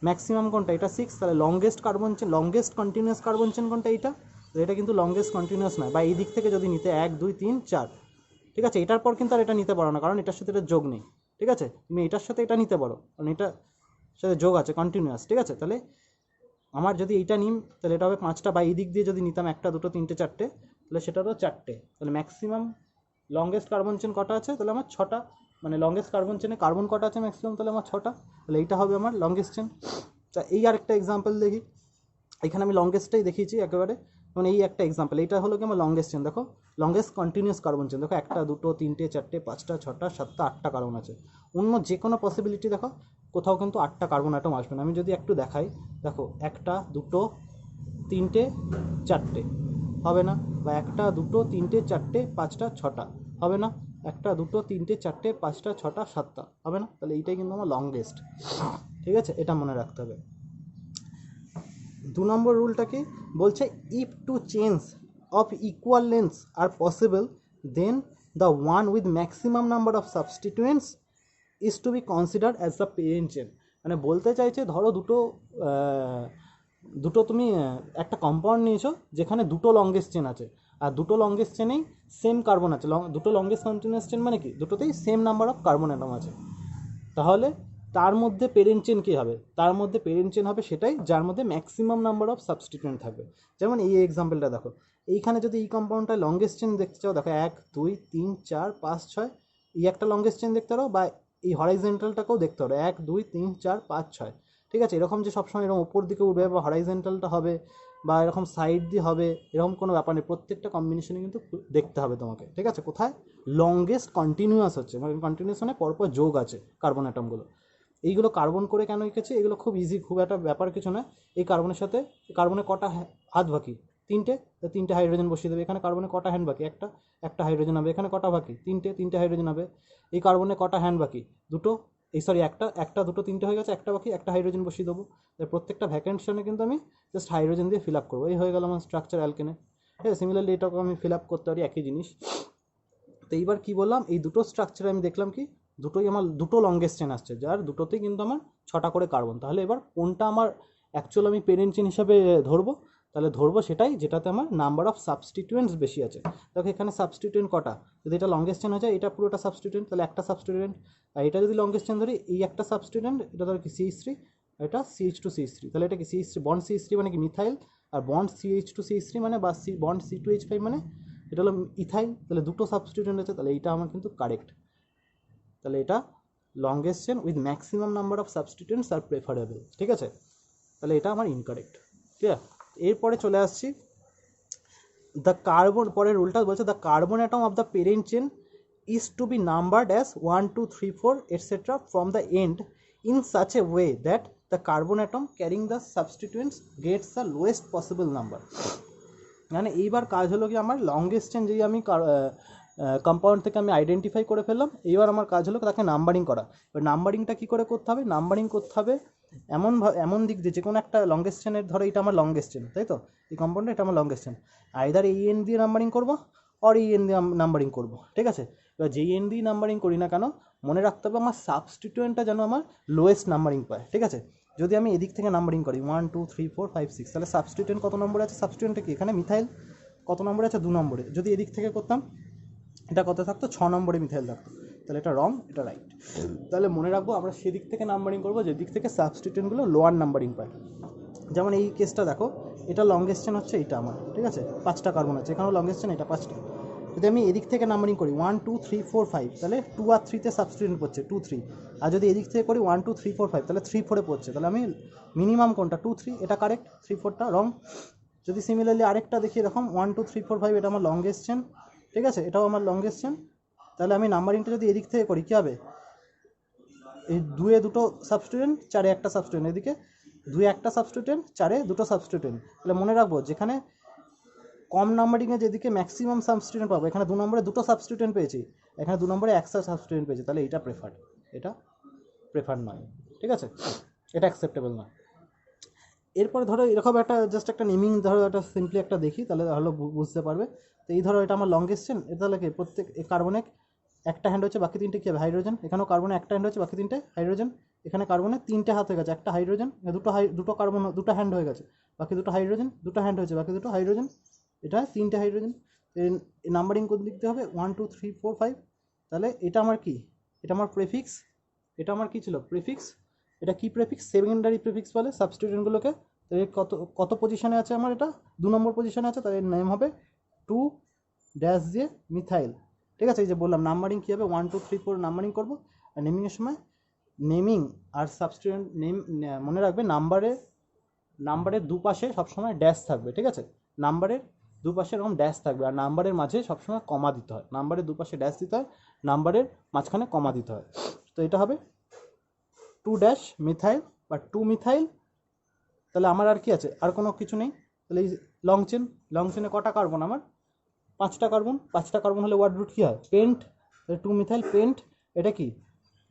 ম্যাক্সিমাম কোনটা? এটা 6। তাহলে longest carbon chain, longest continuous carbon chain কোনটা? এইটা। এটা কিন্তু লংগেস্ট কন্টিনিউয়াস নয়। বা এই দিক থেকে যদি নিতে 1 2 3 4, ঠিক আছে? এটার পর কিন্তু আর এটা নিতে পারো না, কারণ এটার সাথে এটা যোগ নেই, ঠিক আছে? তুমি এটার সাথে এটা নিতে পারো, কারণ এটার সাথে যোগ আছে, কন্টিনিউয়াস, ঠিক আছে? তাহলে আমার যদি এইটা নিই তাহলে এটা হবে 5টা। বা এই দিক দিয়ে যদি নিতাম 1 2 3 4টে, তাহলে সেটারও 4টে। তাহলে ম্যাক্সিমাম লংগেস্ট কার্বন চেন কটা আছে? তাহলে আমার 6টা। মানে লংগেস্ট কার্বন চেনে কার্বন কটা আছে ম্যাক্সিমাম? তাহলে আমার 6টা। তাহলে এইটা হবে আমার লংগেস্ট চেন। তা এই আরেকটা এক্সাম্পল দেখি, এখানে আমি লংগেস্টটাই দেখিয়েছি একেবারে। মানে এই একটা এক্সাম্পল, এইটা হলো কি আমার লংগেস্ট চেন। দেখো লংগেস্ট কন্টিনিউয়াস কার্বন চেন, দেখো 1 2 3 4 5 6 7 8টা কার্বন আছে। অন্য যে কোনো পসিবিলিটি দেখো কোথাও কিন্তু 8টা কার্বন অ্যাটম আসবে না। আমি যদি একটু দেখাই, দেখো 1 2 3 4, হবে না? বা 1 2 3 4 5টা 6টা, হবে না? 1 2 3 4 5টা 6টা 7টা, হবে না? তাহলে এইটাই কিন্তু আমার লংগেস্ট, ঠিক আছে? এটা মনে রাখতে হবে। 2 নম্বর রুলটা কি বলছে? If two chains of equal lengths are possible, then the one with maximum number of substituents is to be considered as the parent chain. মানে বলতে চাইছে, ধরো দুটো তুমি একটা কম্পাউন্ড নিয়েছো যেখানে দুটো লংগেস্ট চেন আছে, আর দুটো লংগেস্ট চেনেই সেম কার্বন আছে। দুটো লংগেস্ট কন্টিনিউয়াস চেন মানে কি? দুটোতেই same number of carbon atom আছে। তাহলে তার মধ্যে প্যারেন্ট চেন কী হবে? তার মধ্যে প্যারেন্ট চেন হবে সেটাই যার মধ্যে ম্যাক্সিমাম নাম্বার অফ সাবস্টিটুয়েন্ট থাকবে। যেমন এই এক্সাম্পলটা দেখো, এইখানে যদি এই কম্পাউন্ডটা লংগেস্ট চেন দেখতে চাও, দেখো 1 2 3 4 5 6, এই একটা লংগেস্ট চেন দেখতে পারো, বা এই হরাইজেন্টালটাকেও দেখতে পারো 1 2 3 4 5 6, ঠিক আছে? এরকম যে সবসময় এরকম ওপর দিকে উঠবে বা হরাইজেন্টালটা হবে বা এরকম সাইড দিয়ে হবে, এরকম কোনো ব্যাপার নেই। প্রত্যেকটা কম্বিনেশনে কিন্তু দেখতে হবে তোমাকে, ঠিক আছে? কোথায় লংগেস্ট কন্টিনিউয়াস হচ্ছে, মানে কন্টিনিউয়াস মানে পরপর যোগ আছে কার্বন অ্যাটমগুলো। এইগুলো কার্বন করে কেন এঁকেছি? এগুলো খুব ইজি, খুব একটা ব্যাপার কিছু না। এই কার্বনের সাথে কার্বনে কটা হাত বাকি? 3টে। 3টে হাইড্রোজেন বসিয়ে দেবে। এখানে কার্বনে কটা হ্যান্ড বাকি? একটা হাইড্রোজেন হবে। এখানে কটা বাকি? 3টে হাইড্রোজেন হবে। এই কার্বনে কটা হ্যান্ড বাকি? দুটো। এই সরি একটা 2 3টে হয়ে গেছে, একটা বাকি, একটা হাইড্রোজেন বসিয়ে দেবো। প্রত্যেকটা ভ্যাকেন্শনে কিন্তু আমি জাস্ট হাইড্রোজেন দিয়ে ফিল আপ করবো। এই হয়ে গেল আমার স্ট্রাকচার অ্যালকেনে। ঠিক আছে? সিমিলারলি এটাকে আমি ফিল আপ করতে পারি, একই জিনিস। তো এইবার কী বললাম, এই দুটো স্ট্রাকচারে আমি দেখলাম কি দুটোই আমার দুটো লংগেস্ট চেন আসছে, যার দুটোতেই কিন্তু আমার 6টা করে কার্বন। তাহলে এবার কোনটা আমার অ্যাকচুয়াল আমি প্যারেন্ট চেন হিসাবে ধরবো? তাহলে ধরবো সেটাই যেটাতে আমার নাম্বার অফ সাবস্টিটুয়েন্টস বেশি আছে। দেখো এখানে সাবস্টিটুয়েন্ট কটা? যদি এটা লংগেস্ট চেন হয়ে যায়, এটা পুরোটা সাবস্টিটুয়েন্ট, তাহলে একটা সাবস্টিটুয়েন্ট। আর এটা যদি লংগেস্ট চেন ধরি, এই একটা সাবস্টিটুয়েন্ট, এটা ধরো কি CH3, এটা CH2CH3, তাহলে এটা কি CH3 বন্ড CH3 মানে কি মিথাইল, আর বন্ড CH2CH3 মানে বা বন্ড C2H5 মানে এটা হলো ইথাইল। তাহলে দুটো সাবস্টিটুয়েন্ট আছে, তাহলে এইটা আমার কিন্তু কারেক্ট। তাহলে এটা longest chain with maximum number of substituents are preferable, ঠিক আছে? তাহলে এটা আমার ইনকারেক্ট। ক্লিয়ার? এরপরে চলে আসছি দ্য কার্বন, পরের রুলটা বলছে the carbon atom of the parent chain is to be numbered as 1 2 3 4 etc. from the end in such a way that the carbon atom carrying the substituents gets the lowest possible number. মানে এইবার কাজ হলো কি, আমার longest chain যেই আমি compound থেকে আমি আইডেন্টিফাই করে ফেললাম, এইবার আমার কাজ হলো তাকে নাম্বারিং করা। এবার নাম্বারিংটা কী করে করতে হবে? নাম্বারিং করতে হবে এমন দিক দিয়ে, যে কোনো একটা লংগেস্ট চেনের, ধরো এটা আমার লংগেস্ট চেন, তাই তো? এই কম্পাউন্ডটা এটা আমার লংগেস্ট চেন, আইদার এই এন দিয়ে নাম্বারিং করবো আর এই এন দিয়ে নাম্বারিং করবো, ঠিক আছে? এবার যেই এন দিয়ে নাম্বারিং করি না কেন, মনে রাখতে হবে আমার সাবস্টিটুয়েন্টটা যেন আমার লোয়েস্ট নাম্বারিং পায়, ঠিক আছে? যদি আমি এদিক থেকে নাম্বারিং করি 1 2 3 4 5 6, তাহলে সাবস্টিটুয়েন্ট কত নম্বর আছে? সাবস্টিটুয়েন্টটা কি এখানে মিথাইল, কত নম্বরে আছে 2 নম্বরে, যদি এদিক থেকে করতাম এটা কত থাকতো 6 নম্বরে মিথাইল থাকতো, তাহলে এটা রং এটা রাইট। তাহলে মনে রাখবো আমরা সেদিক থেকে নাম্বারিং করবো যেদিক থেকে সাবস্টিটিউয়েন্টগুলো লোয়ার নাম্বারিং পায়। যেমন এই কেসটা দেখো, এটা লংগেস্ট চেন হচ্ছে এইটা আমার, ঠিক আছে 5টা কার্বন আছে, এখানেও লংগেস্ট চেন এটা 5টা। যদি আমি এদিক থেকে নাম্বারিং করি 1 2 3 4 5, তাহলে 2 আর 3তে সাবস্টিটিউয়েন্ট পড়ছে 2 3। আর যদি এদিক থেকে করি 1 2 3 4 5, তাহলে 3 4এ পড়ছে। তাহলে আমি মিনিমাম কোনটা 2 3, এটা কারেক্ট, 3 4টা রং। যদি সিমিলারলি আরেকটা দেখি এরকম 1 2 3 4 5, এটা আমার লংগেস্ট চেন, ঠিক আছে এটাও আমার লংগেস্ট চেন। তাহলে আমি নাম্বারিংটা যদি এদিক থেকে করি কী হবে, এই 2-এ 2টো সাবস্টিটিউয়েন্ট, 4-এ একটা সাবস্টিটিউয়েন্ট, এদিকে 2-এ একটা সাবস্টিটিউয়েন্ট, 4-এ 2টো সাবস্টিটিউয়েন্ট। তাহলে মনে রাখবো যেখানে কম নাম্বারিংয়ে যেদিকে ম্যাক্সিমাম সাবস্টিটিউয়েন্ট পাবো, এখানে 2 নম্বরে 2টো সাবস্টিটিউয়েন্ট পেয়েছি, এখানে 2 নম্বরে একটা সাবস্টিটিউয়েন্ট পেয়েছি, তাহলে এটা প্রেফার্ড, এটা প্রেফার্ড নয়, ঠিক আছে এটা অ্যাকসেপ্টেবল নয়। এরপরে ধরো এরকম একটা জাস্ট একটা নেমিং ধরো একটা সিম্পলি একটা দেখি, তাহলে হলো বুঝতে পারবে। তো এই ধরো এটা আমার লংগেস্ট চেন, এটা তাহলে কি প্রত্যেক কার্বনে একটা হ্যান্ড হচ্ছে, বাকি 3টে কী হবে হাইড্রোজেন, এখানেও কার্বনে একটা হ্যান্ড হচ্ছে, বাকি 3টে হাইড্রোজেন, এখানে কার্বনে 3টে হাত হয়ে গেছে, একটা হাইড্রোজেন, দুটো কার্বন 2টা হ্যান্ড হয়ে গেছে, বাকি 2টো হাইড্রোজেন, 2টো হ্যান্ড হয়েছে, বাকি 2টো হাইড্রোজেন, এটা 3টে হাইড্রোজেন। নাম্বারিং কোন লিখতে হবে 1 2 3 4 5। তাহলে এটা আমার কি, এটা আমার প্রেফিক্স, এটা আমার কি ছিল প্রেফিক্স, এটা কি প্রেফিক্স, সেকেন্ডারি প্রেফিক্স বলে সাবস্টিটিউয়েন্টগুলোকে। তো এই কত কত পজিশনে আছে আমার, এটা 2 নম্বর পজিশনে আছে, তাহলে এর নেম হবে 2 ড্যাশ দিয়ে মিথাইল, ঠিক আছে। এই যে বললাম নাম্বারিং কী হবে 1 2 3 4 নাম্বারিং করবো। আর নেমিংয়ের সময় নেমিং আর সাবস্টিটিউয়েন্ট নেম মনে রাখবে, নাম্বারের দুপাশে সবসময় ড্যাশ থাকবে, ঠিক আছে নাম্বারের দুপাশে এরকম ড্যাশ থাকবে, আর নাম্বারের মাঝে সবসময় কমা দিতে হয়, নাম্বারের দুপাশে ড্যাশ দিতে হয়, নাম্বারের মাঝখানে কমা দিতে হয়। তো এটা হবে 2 ড্যাশ মিথাইল বা 2 মিথাইল। তাহলে আমার আর কি আছে, আর কোনো কিছু নেই। তাহলে এই লং চেনে কটা কার্বন আমার, 5টা কার্বন, 5টা কার্বন হলে ওয়ার্ড রুট কী হয় পেন্ট, তাহলে 2 মিথাইল পেন্ট। এটা কি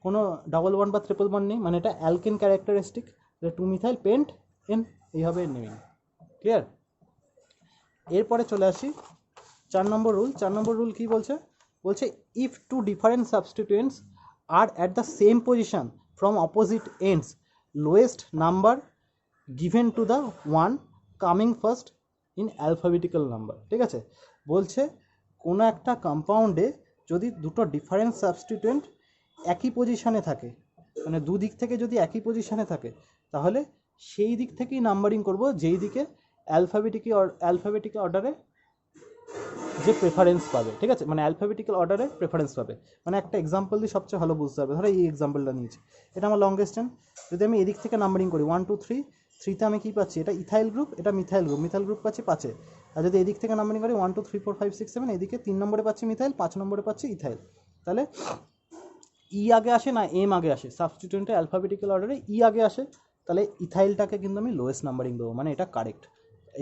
কোনো ডাবল বন্ড বা ট্রিপল বন্ড নেই, মানে এটা অ্যালকেন ক্যারেক্টারিস্টিক, তাহলে 2 মিথাইল পেন্ট এন, এই হবে নেমিং, ক্লিয়ার। এরপরে চলে আসি 4 নম্বর রুল। 4 নম্বর রুল কী বলছে, বলছে if 2 different substituents are at the same position from opposite ends, lowest number given to the one coming first in alphabetical number, ঠিক আছে। বলছে কোনো একটা কম্পাউন্ডে যদি দুটো ডিফারেন্ট সাবস্টিটিউয়েন্ট একই পজিশানে থাকে, মানে দুদিক থেকে যদি একই পজিশানে থাকে, তাহলে সেই দিক থেকেই নাম্বারিং করব যেই দিকে অ্যালফাবেটিক অর্ডারে যে প্রেফারেন্স পাবে, ঠিক আছে মানে অ্যালফাবেটিক্যাল অর্ডারে প্রেফারেন্স পাবে। মানে একটা এক্সাম্পল দিয়ে সবচেয়ে ভালো বুঝতে হবে। ধরো এই এক্সাম্পলটা নিয়েছি, এটা আমার লংগেস্ট চেন, যদি আমি এদিক থেকে নাম্বারিং করি 1 2 3, 3তে আমি কী পাচ্ছি, এটা ইথাইল গ্রুপ, এটা মিথাইল গ্রুপ পাচ্ছি 5-এ। আর যদি এদিক থেকে নাম্বারিং করি 1 2 3 4 5 6 7, এদিকে 3 নম্বরে পাচ্ছি মিথাইল, 5 নম্বরে পাচ্ছি ইথাইল। তাহলে ই আগে আসে না এম আগে আসে, সাবস্টিটিউয়েন্টের অ্যালফাবেটিক্যাল অর্ডারে ই আগে আসে, তাহলে ইথাইলটাকে কিন্তু আমি লোয়েস্ট নাম্বারিং দেবো, মানে এটা কারেক্ট।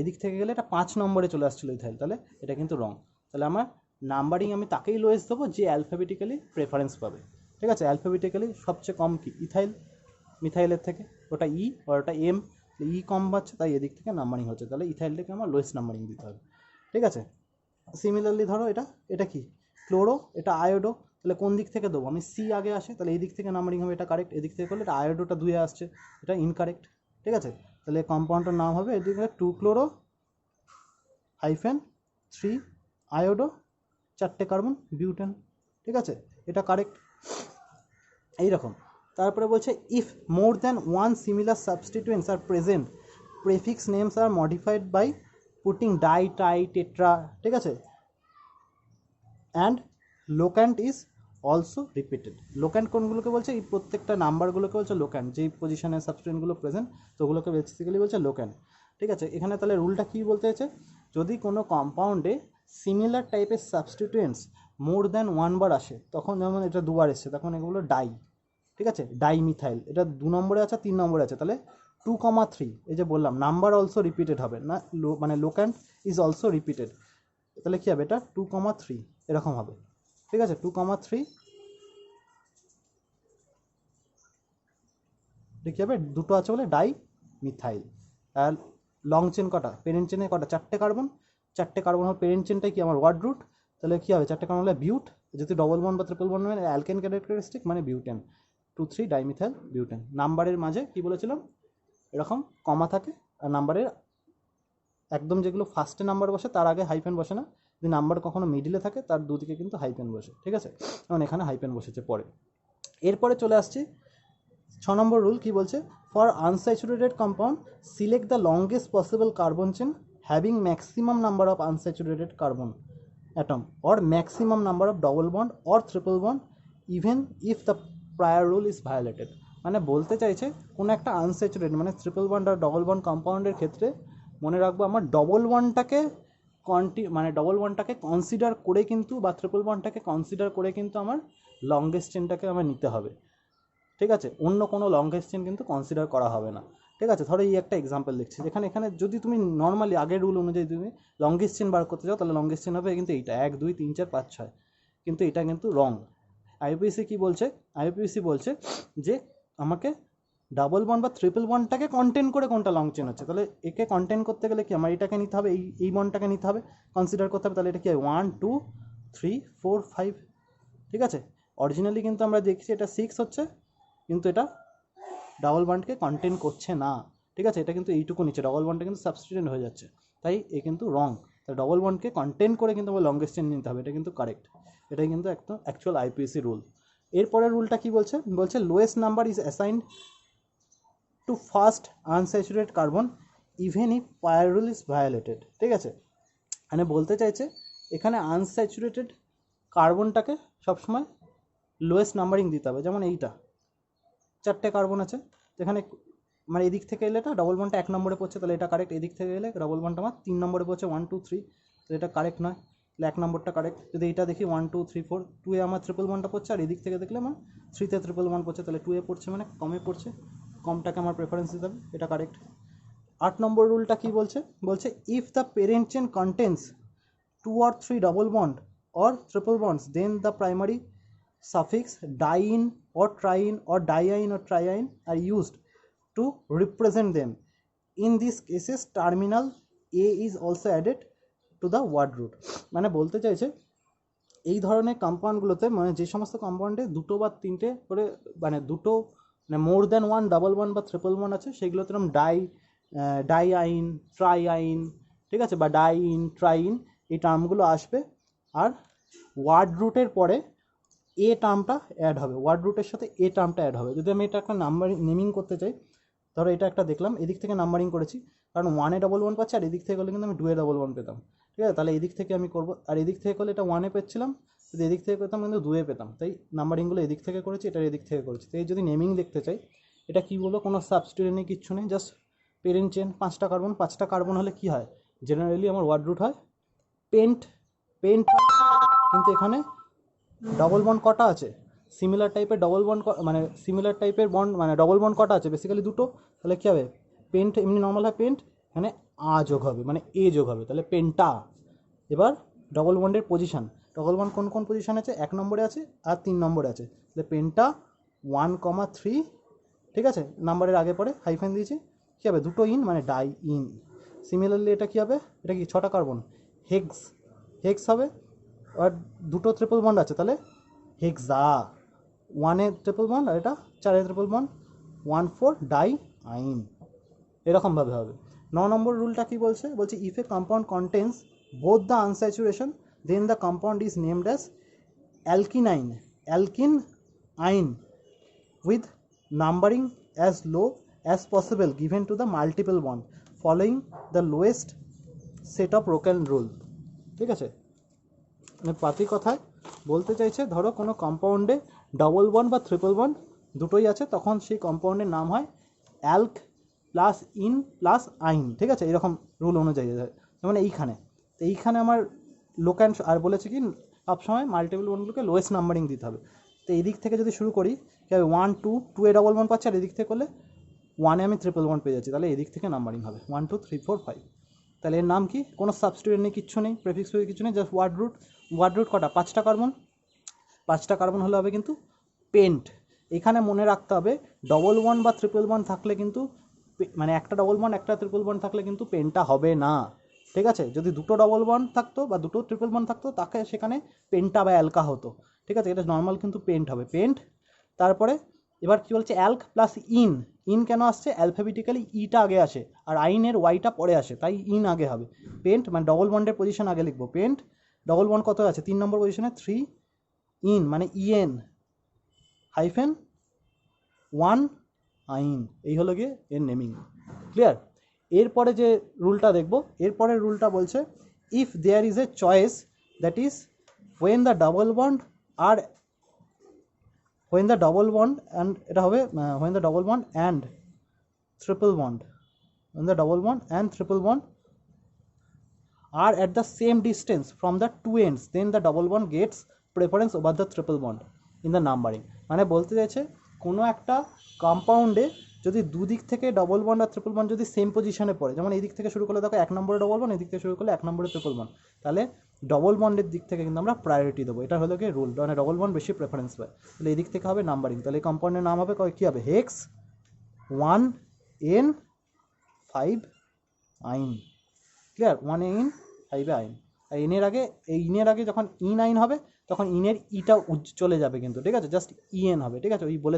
এদিক থেকে গেলে এটা 5 নম্বরে চলে আসছিলো ইথাইল, তাহলে এটা কিন্তু রং। তাহলে আমার নাম্বারিং আমি তাকেই লোয়েস্ট দেবো যে অ্যালফাবেটিক্যালি প্রেফারেন্স পাবে, ঠিক আছে। অ্যালফাবেটিক্যালি সবচেয়ে কম কি ইথাইল, মিথাইলের থেকে ওটা ই আর ওটা এম, ই কম পাচ্ছে তাই এদিক থেকে নাম্বারিং হচ্ছে, তাহলে ইথাইলটাকে আমার লোয়েস্ট নাম্বারিং দিতে হবে, ঠিক আছে। সিমিলারলি ধরো এটা কি ক্লোরো, এটা আয়োডো, তাহলে কোন দিক থেকে দেবো আমি, সি আগে আসে, তাহলে এই দিক থেকে নাম্বারিং হবে, এটা কারেক্ট। এদিক থেকে করলে এটা আয়োডোটা 2-এ আসছে, এটা ইনকারেক্ট, ঠিক আছে। তাহলে কম্পাউন্ডটার নাম হবে এদিকে 2 ক্লোরো হাইফেন 3 আয়োডো, 4টে কার্বন বিউটেন, ঠিক আছে এটা কারেক্ট। এইরকম তারপরে বলছে if more than one similar substituents are present, prefix names are modified by putting di tri tetra, ঠিক আছে, and locant is also repeated. Locant কোনগুলোকে বলছে, এই প্রত্যেকটা নাম্বারগুলোকে বলছে লোক্যান্ট, যেই পজিশনে সাবস্টিটিউয়েন্টগুলো প্রেজেন্ট তো ওগুলোকে বেসিক্যালি বলছে লোক্যান্ট, ঠিক আছে। এখানে তাহলে রুলটা কী বলতে চাইছে, যদি কোনো কম্পাউন্ডে সিমিলার টাইপের সাবস্টিটিউয়েন্টস মোর দ্যান 1 বার আসে, তখন যেমন এটা 2 বার এসছে তখন এগুলো ডাই, ঠিক আছে ডাই মিথাইল, এটা 2 নম্বরে আছে 3 নম্বরে আছে, তাহলে 2,3, এই যে বললাম নাম্বার অলসো রিপিটেড হবে না, মানে লোক্যান্ট ইজ অলসো রিপিটেড, তাহলে কী হবে এটা 2,3 এরকম হবে, ঠিক আছে 2,3। কী হবে, দুটো আছে বলে ডাই মিথাইল। আর লং চেন কটা, পেরেন্ট চেনে কটা, 4টে কার্বন, 4টে কার্বন হবে, পেরেন্ট চেনটাই কি আমার ওয়ার্ড রুট, তাহলে কী হবে 4টে কার্বন হলে বিউট, যেহেতু ডবল বন্ড বা ট্রিপল বন্ড মানে অ্যালকেন ক্যারেক্টারিস্টিক মানে বিউটেন, 2 3 ডাইমিথাইল বিউটেন। নাম্বারের মাঝে কি বলেছিলাম এরকম কমা থাকে, আর নাম্বারের একদম যেগুলো ফার্স্টে নাম্বার বসে তার আগে হাইফেন বসে না, যদি নাম্বার কখনো মিডিলে থাকে তার দুদিকে কিন্তু হাইফেন বসে, ঠিক আছে, যেমন এখানে হাইফেন বসেছে পরে। এরপরে চলে আসছি 6 নম্বর রুল কি বলছে, for unsaturated compound select the longest possible carbon chain having maximum number of unsaturated carbon atom or maximum number of double bond or triple bond even if the prior rule is violated. মানে বলতে চাইছে কোনো একটা unsaturated মানে triple bond আর double bond কম্পাউন্ডের ক্ষেত্রে মনে রাখবো আমার ডবল বন্ডটাকে মানে ডবল বন্ডটাকে কনসিডার করে কিন্তু বা ট্রিপল বন্ডটাকে কনসিডার করে কিন্তু আমার লংগেস্ট চেনটাকে আমার নিতে হবে, ঠিক আছে, অন্য কোনো লংগেস্ট চেন কিন্তু কনসিডার করা হবে না, ঠিক আছে। ধরো এই একটা এক্সাম্পল লিখছি, এখানে যদি তুমি নর্মালি আগের রুল অনুযায়ী তুমি লংগেস্ট চেন বার করতে চাও তাহলে লংগেস্ট চেন হবে কিন্তু এইটা 1 2 3 4 5 6, কিন্তু এটা কিন্তু রং। আইপিসি কি বলছে, আইপিসি বলছে যে আমাকে ডাবল বন্ড বা ট্রিপল বন্ডটাকে কন্টেন করে কোনটা লং চেন হচ্ছে, তাহলে একে কন্টেন করতে গেলে কি আমার এটাকে নিতে হবে, এই বন্ডটাকে নিতে হবে, কনসিডার করতে হবে, তাহলে এটা কি হয় 1 2 3 4 5, ঠিক আছে। অরিজিনালি কিন্তু আমরা দেখছি এটা 6 হচ্ছে, কিন্তু এটা ডাবল বন্ডকে কন্টেন করছে না, ঠিক আছে, এটা কিন্তু এইটুকু নিচে ডবল বন্ডটা কিন্তু সাবস্টিটিউট হয়ে যাচ্ছে, তাই এ কিন্তু রং। তাই ডবল বন্ডকে কন্টেন করে কিন্তু আমার লংগেস্ট চেন নিতে হবে, এটা কিন্তু কারেক্ট, এটাই কিন্তু একদম অ্যাকচুয়াল আইপিএসসি রুল। এরপরের রুলটা কি বলছে, বলছে lowest number is assigned to first unsaturated carbon even if prior rule is violated, ঠিক আছে। মানে বলতে চাইছে এখানে আনস্যাচুরেটেড কার্বনটাকে সবসময় লোয়েস্ট নাম্বারিং দিতে হবে, যেমন এইটা 4টে কার্বন আছে, এখানে মানে এদিক থেকে এলে এটা ডবল বন্ডটা 1 নম্বরে পড়ছে, তাহলে এটা কারেক্ট, এদিক থেকে এলে ডবল বন্ডটা আমার 3 নম্বরে পড়ছে 1 2 3, তো এটা কারেক্ট নয়, তাহলে 1 নম্বরটা কারেক্ট। যদি এটা দেখি 1 2 3 4, 2 এ আমার ট্রিপল বন্ডটা পড়ছে, আর এদিক থেকে দেখলে আমার 3তে ট্রিপল বন্ড পড়ছে, তাহলে 2 এ পড়ছে মানে কমে পড়ছে, কমটাকে আমার প্রেফারেন্স দিতে হবে, এটা কারেক্ট। 8 নম্বর রুলটা কি বলছে, বলছে if the parent chain contains 2 or 3 double bond or triple bonds then the primary suffix diene or triene or diene or triene are used to represent them. In these cases terminal a is also added to the word root. মানে বলতে চাইছে এই ধরনের কম্পাউন্ডগুলোতে মানে যে সমস্ত কম্পাউন্ডে দুটো বা তিনটে করে মানে দুটো মানে মোর দ্যান ওয়ান ডাবল বন্ড বা ট্রিপল বন্ড আছে সেগুলোতে এরকম ডাইআইন ট্রাইআইন, ঠিক আছে, বা ডাইন ট্রাইন এই টার্মগুলো আসবে, আর ওয়ার্ড রুটের পরে এ টার্মটা অ্যাড হবে, ওয়ার্ড রুটের সাথে এ টার্মটা অ্যাড হবে। যদি আমি এটা একটা নেমিং করতে চাই, ধরো এটা একটা দেখলাম এদিক থেকে নাম্বারিং করেছি, কারণ 1-এ ডবল বন্ড পাচ্ছি, আর এদিক থেকে করলে কিন্তু আমি 2-এ ডবল বন্ড পেতাম, ঠিক আছে, তাহলে এদিক থেকে আমি করবো, আর এদিক থেকে করলে এটা 1-এ পেয়েছিলাম, যদি এদিক থেকে পেতাম কিন্তু 2-এ পেতাম, তাই নাম্বারিংগুলো এদিক থেকে করেছি, এটা এদিক থেকে করেছি। তাই যদি নেমিং দেখতে চাই এটা কী বলবো, কোনো সাবস্টিটিউট নেই, কিচ্ছু নেই, জাস্ট পেরেন্ট চেন 5টা কার্বন, 5টা কার্বন হলে কী হয়, জেনারেলি আমার ওয়ার্ড রুট হয় পেন্ট, কিন্তু এখানে ডবল বন্ড কটা আছে, সিমিলার টাইপের ডবল বন্ড মানে সিমিলার টাইপের বন্ড মানে ডবল বন্ড কটা আছে, বেসিক্যালি দুটো, তাহলে কী হবে পেন্ট, এমনি নর্মাল হয় পেন্ট, এখানে আ যোগ হবে মানে এ যোগ হবে, তাহলে পেন্টা। এবার ডবল বন্ডের পজিশান, ডবল বন্ড কোন কোন পজিশান আছে, 1 নম্বরে আছে আর 3 নম্বরে আছে, তাহলে পেন্টা 1,3, ঠিক আছে, নাম্বারের আগে পরে হাইফেন দিয়েছি, কী হবে দুটো ইন মানে ডাই ইন। সিমিলারলি এটা কী হবে, এটা কি 6টা কার্বন, হেক্স হবে, আর দুটো ট্রিপল বন্ড আছে তাহলে হেক্সা, 1-এ ট্রিপল বন্ড আর এটা 4-এ ট্রিপল বন্ড 1,4 ডাই আইন, এরকমভাবে হবে। 9 নম্বর রুলটা কি বলছে, বলছে if a compound contains both the unsaturation then the compound is named as alkenyne with numbering as low as possible given to the multiple bond following the lowest set of Rocan rule, ঠিক আছে। পাতি কথায় বলতে চাইছে ধরো কোনো কম্পাউন্ডে double bond বা triple bond দুটোই আছে, তখন সেই কম্পাউন্ডের নাম হয় অ্যালক প্লাস ইন প্লাস আইন, ঠিক আছে, এরকম রুল অনুযায়ী। যেমন এইখানে আমার লোক্যান আর বলেছে কি সবসময় মাল্টিপল বন্ডগুলোকে লোয়েস্ট নাম্বারিং দিতে হবে, তো এই দিক থেকে যদি শুরু করি কী হবে 1 2, 2-এ ডবল বন্ড পাচ্ছি, আর এদিক থেকে করলে 1-এ আমি ট্রিপল বন্ড পেয়ে যাচ্ছি, তাহলে এদিক থেকে নাম্বারিং হবে 1 2 3 4 5, তাহলে এর নাম কি, কোনো সাবস্টিটিউট নেই, কিচ্ছু নেই, প্রেফিক্স কিছু নেই, জাস্ট ওয়ার্ড রুট কটা 5টা কার্বন, 5টা কার্বন হলে হবে কিন্তু পেন্ট। এখানে মনে রাখতে হবে ডবল বন্ড বা ট্রিপল বন্ড থাকলে কিন্তু মানে একটা ডবল বন্ড একটা ট্রিপল বন্ড থাকলে কিন্তু পেনটা হবে না, ঠিক আছে। যদি দুটো ডবল বন্ড থাকতো বা দুটো ট্রিপল বন্ড থাকতো তাকে সেখানে পেন্টা বা অ্যালকা হতো, ঠিক আছে, এটা নর্মাল কিন্তু পেন্ট হবে, পেন্ট। তারপরে এবার কি বলছে অ্যালক প্লাস ইন কেন আসছে? অ্যালফাবেটিক্যালি ইটা আগে আসে আর আইনের ওয়াইটা পরে আসে, তাই ইন আগে হবে। পেন্ট মানে ডবল বন্ডের পজিশন আগে লিখবো, পেন্ট ডবল বন্ড কত আছে 3 নম্বর পজিশনে 3, ইন মানে ইএন হাইফেন 1 আইন, এই হলো গিয়ে এর নেমিং। ক্লিয়ার? এরপরে যে রুলটা দেখব, এরপরের রুলটা বলছে if there is a choice that is when the double bond are when the double bond and এটা হবে when the double bond and triple bond when the double bond and triple bond are at the same distance from the two ends, then the double bond gets preference over the triple bond in the numbering। মানে বলতে চাইছে কোনো একটা কম্পাউন্ডে যদি দুদিক থেকে double bond আর triple bond যদি same পজিশনে পড়ে, যেমন এই দিক থেকে শুরু করলে দেখো 1 নম্বরে ডবল বন্ড, এই দিক থেকে শুরু করলে 1 নম্বরে ট্রিপল বন্ড, তাহলে ডবল বন্ডের দিক থেকে কিন্তু আমরা প্রায়োরিটি দেবো। এটা হলো কি রুল, মানে ডবল বন্ড বেশি প্রেফারেন্স পায়, তাহলে এই দিক থেকে হবে নাম্বারিং। তাহলে এই কম্পাউন্ডের নাম হবে কী হবে? হেক্স 1 n 5 আইন। ক্লিয়ার? 1 n 5 আইন। আর ইনের আগে, এই ইনের আগে যখন ইন আইন হবে তখন ইনের ইটা চলে যাবে কিন্তু, ঠিক আছে, জাস্ট ইএন হবে, ঠিক আছে, ওই বলে